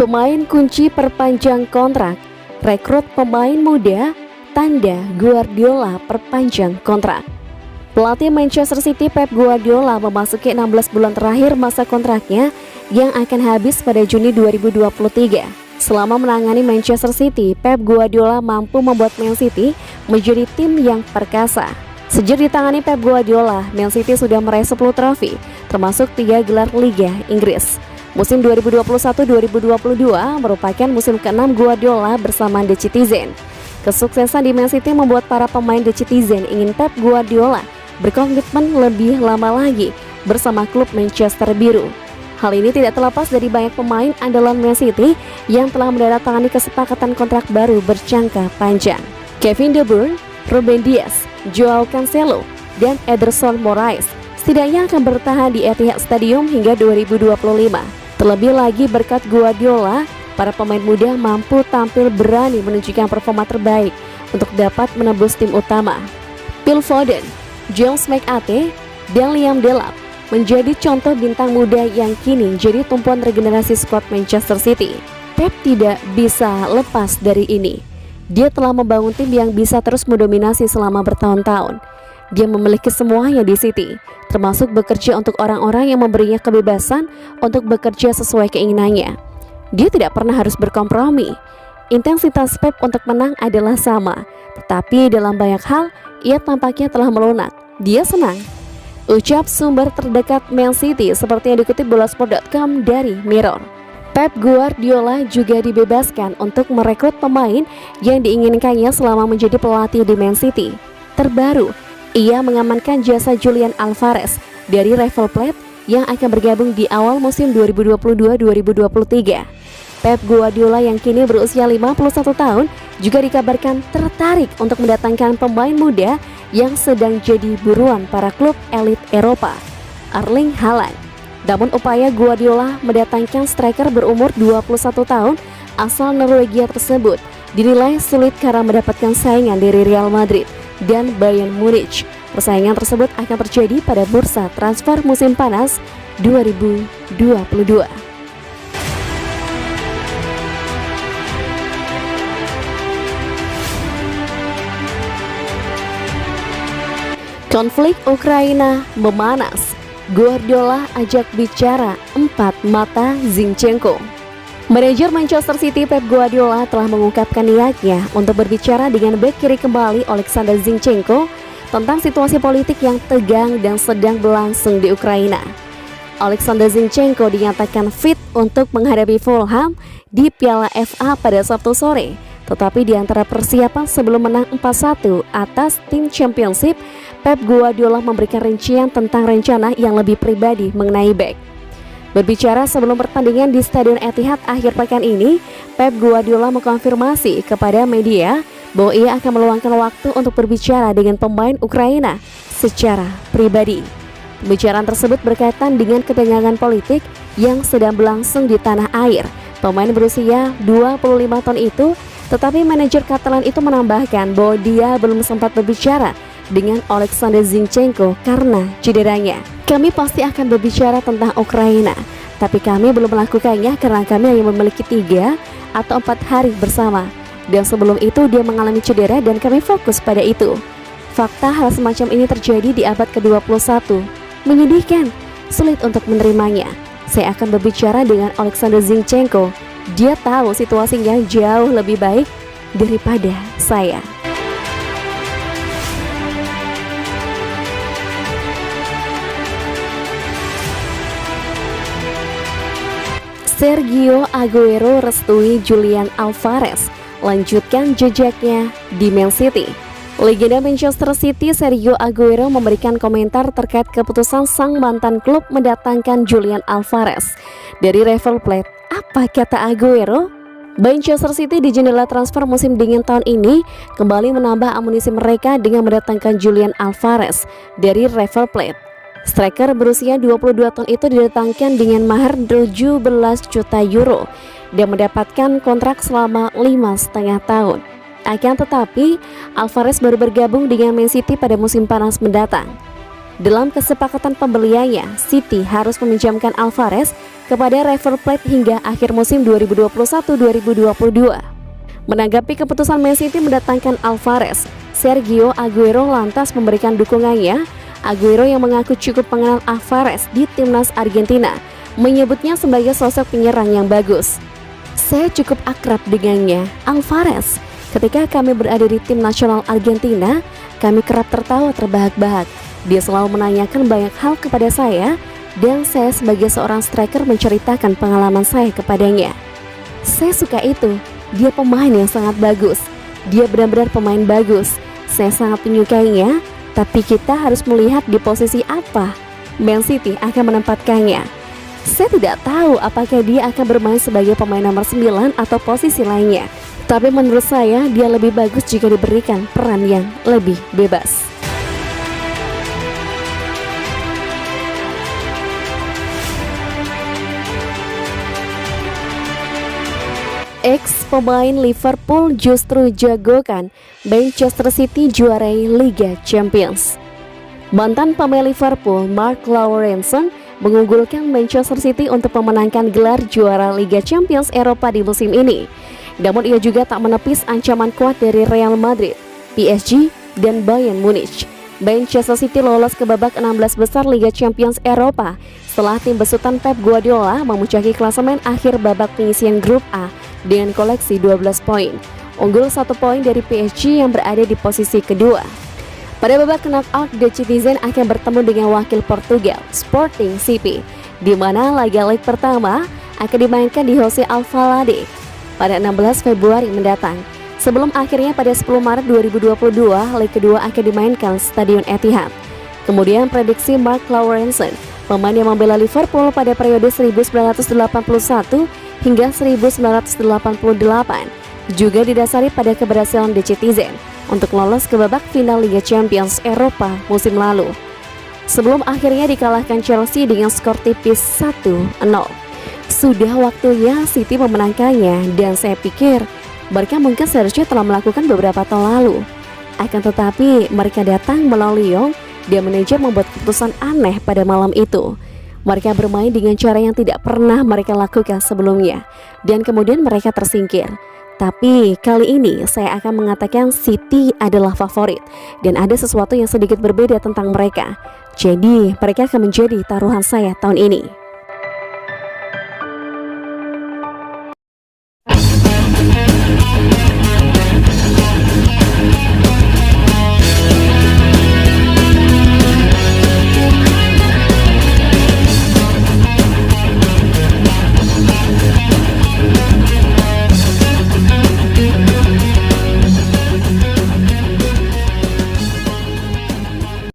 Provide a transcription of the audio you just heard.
Pemain kunci perpanjang kontrak, rekrut pemain muda, tanda Guardiola perpanjang kontrak. Pelatih Manchester City Pep Guardiola memasuki 16 bulan terakhir masa kontraknya yang akan habis pada Juni 2023. Selama menangani Manchester City, Pep Guardiola mampu membuat Man City menjadi tim yang perkasa. Sejak ditangani Pep Guardiola, Man City sudah meraih 10 trofi, termasuk 3 gelar Liga Inggris. Musim 2021-2022 merupakan musim ke-6 Guardiola bersama The Citizen. Kesuksesan di Man City membuat para pemain The Citizen ingin Pep Guardiola berkomitmen lebih lama lagi bersama klub Manchester Biru. Hal ini tidak terlepas dari banyak pemain andalan Man City yang telah menandatangani kesepakatan kontrak baru berjangka panjang. Kevin De Bruyne, Ruben Dias, Joao Cancelo, dan Ederson Moraes setidaknya akan bertahan di Etihad Stadium hingga 2025. Terlebih lagi berkat Guardiola, para pemain muda mampu tampil berani menunjukkan performa terbaik untuk dapat menembus tim utama. Phil Foden, James McAtee, dan Liam Delap menjadi contoh bintang muda yang kini jadi tumpuan regenerasi skuad Manchester City. Pep tidak bisa lepas dari ini. Dia telah membangun tim yang bisa terus mendominasi selama bertahun-tahun. Dia memiliki semuanya di City, termasuk bekerja untuk orang-orang yang memberinya kebebasan untuk bekerja sesuai keinginannya. Dia tidak pernah harus berkompromi. Intensitas Pep untuk menang adalah sama, tetapi dalam banyak hal, ia tampaknya telah melunak. Dia senang. Ucap sumber terdekat Man City seperti yang dikutip Bolasport.com dari Mirror. Pep Guardiola juga dibebaskan untuk merekrut pemain yang diinginkannya selama menjadi pelatih di Man City. Terbaru, ia mengamankan jasa Julian Alvarez dari River Plate yang akan bergabung di awal musim 2022-2023. Pep Guardiola yang kini berusia 51 tahun juga dikabarkan tertarik untuk mendatangkan pemain muda yang sedang jadi buruan para klub elit Eropa, Erling Haaland. Namun upaya Guardiola mendatangkan striker berumur 21 tahun asal Norwegia tersebut dinilai sulit karena mendapatkan saingan dari Real Madrid dan Bayern Munich. Persaingan tersebut akan terjadi pada bursa transfer musim panas 2022. Konflik Ukraina memanas. Guardiola ajak bicara empat mata Zinchenko. Manajer Manchester City Pep Guardiola telah mengungkapkan niatnya untuk berbicara dengan bek kiri kembali Alexander Zinchenko tentang situasi politik yang tegang dan sedang berlangsung di Ukraina. Alexander Zinchenko dinyatakan fit untuk menghadapi Fulham di Piala FA pada Sabtu sore. Tetapi di antara persiapan sebelum menang 4-1 atas tim Championship, Pep Guardiola memberikan rincian tentang rencana yang lebih pribadi mengenai bek. Berbicara sebelum pertandingan di Stadion Etihad akhir pekan ini, Pep Guardiola mengkonfirmasi kepada media bahwa ia akan meluangkan waktu untuk berbicara dengan pemain Ukraina secara pribadi. Pembicaraan tersebut berkaitan dengan ketegangan politik yang sedang berlangsung di tanah air. Pemain berusia 25 tahun itu, tetapi manajer Catalan itu menambahkan bahwa dia belum sempat berbicara dengan Alexander Zinchenko karena cederanya. Kami pasti akan berbicara tentang Ukraina, tapi kami belum melakukannya karena kami hanya memiliki 3 atau 4 hari bersama. Dan sebelum itu dia mengalami cedera dan kami fokus pada itu. Fakta hal semacam ini terjadi di abad ke-21. Menyedihkan, sulit untuk menerimanya. Saya akan berbicara dengan Alexander Zinchenko. Dia tahu situasinya jauh lebih baik daripada saya. Sergio Aguero restui Julian Alvarez, lanjutkan jejaknya di Man City. Legenda Manchester City Sergio Aguero memberikan komentar terkait keputusan sang mantan klub mendatangkan Julian Alvarez dari River Plate. Apa kata Aguero? Manchester City di jendela transfer musim dingin tahun ini kembali menambah amunisi mereka dengan mendatangkan Julian Alvarez dari River Plate. Striker berusia 22 tahun itu didatangkan dengan mahar 17 juta euro dan mendapatkan kontrak selama 5,5 tahun. Akan tetapi, Alvarez baru bergabung dengan Man City pada musim panas mendatang. Dalam kesepakatan pembeliannya, City harus meminjamkan Alvarez kepada River Plate hingga akhir musim 2021-2022. Menanggapi keputusan Man City mendatangkan Alvarez, Sergio Aguero lantas memberikan dukungannya. Aguero yang mengaku cukup mengenal Alvarez di timnas Argentina, menyebutnya sebagai sosok penyerang yang bagus. Saya cukup akrab dengannya, Alvarez. Ketika kami berada di tim nasional Argentina, kami kerap tertawa terbahak-bahak. Dia selalu menanyakan banyak hal kepada saya, dan saya sebagai seorang striker menceritakan pengalaman saya kepadanya. Saya suka itu, dia pemain yang sangat bagus. Dia benar-benar pemain bagus. Saya sangat menyukainya, tapi kita harus melihat di posisi apa Man City akan menempatkannya. Saya tidak tahu apakah dia akan bermain sebagai pemain nomor 9 atau posisi lainnya. Tapi menurut saya dia lebih bagus jika diberikan peran yang lebih bebas. Ex pemain Liverpool justru jagokan Manchester City juarai Liga Champions. Mantan pemain Liverpool Mark Lawrenson mengunggulkan Manchester City untuk memenangkan gelar juara Liga Champions Eropa di musim ini. Namun ia juga tak menepis ancaman kuat dari Real Madrid, PSG, dan Bayern Munich. Manchester City lolos ke babak 16 besar Liga Champions Eropa setelah tim besutan Pep Guardiola memuncaki klasemen akhir babak penyisian grup A dengan koleksi 12 poin, unggul 1 poin dari PSG yang berada di posisi kedua. Pada babak knockout, The Citizen akan bertemu dengan wakil Portugal, Sporting CP, di mana laga leg pertama akan dimainkan di José Alvalade pada 16 Februari mendatang. Sebelum akhirnya pada 10 Maret 2022, leg kedua akan dimainkan Stadion Etihad. Kemudian prediksi Mark Lawrenson, pemain yang membela Liverpool pada periode 1981 hingga 1988, juga didasari pada keberhasilan The Citizen untuk lolos ke babak final Liga Champions Eropa musim lalu, sebelum akhirnya dikalahkan Chelsea dengan skor tipis 1-0. Sudah waktunya City memenangkannya, dan saya pikir mereka mungkin seharusnya telah melakukan beberapa tahun lalu. Akan tetapi mereka datang melalui Lyon dan manajer membuat keputusan aneh pada malam itu. Mereka bermain dengan cara yang tidak pernah mereka lakukan sebelumnya, dan kemudian mereka tersingkir. Tapi kali ini saya akan mengatakan City adalah favorit, dan ada sesuatu yang sedikit berbeda tentang mereka. Jadi mereka akan menjadi taruhan saya tahun ini.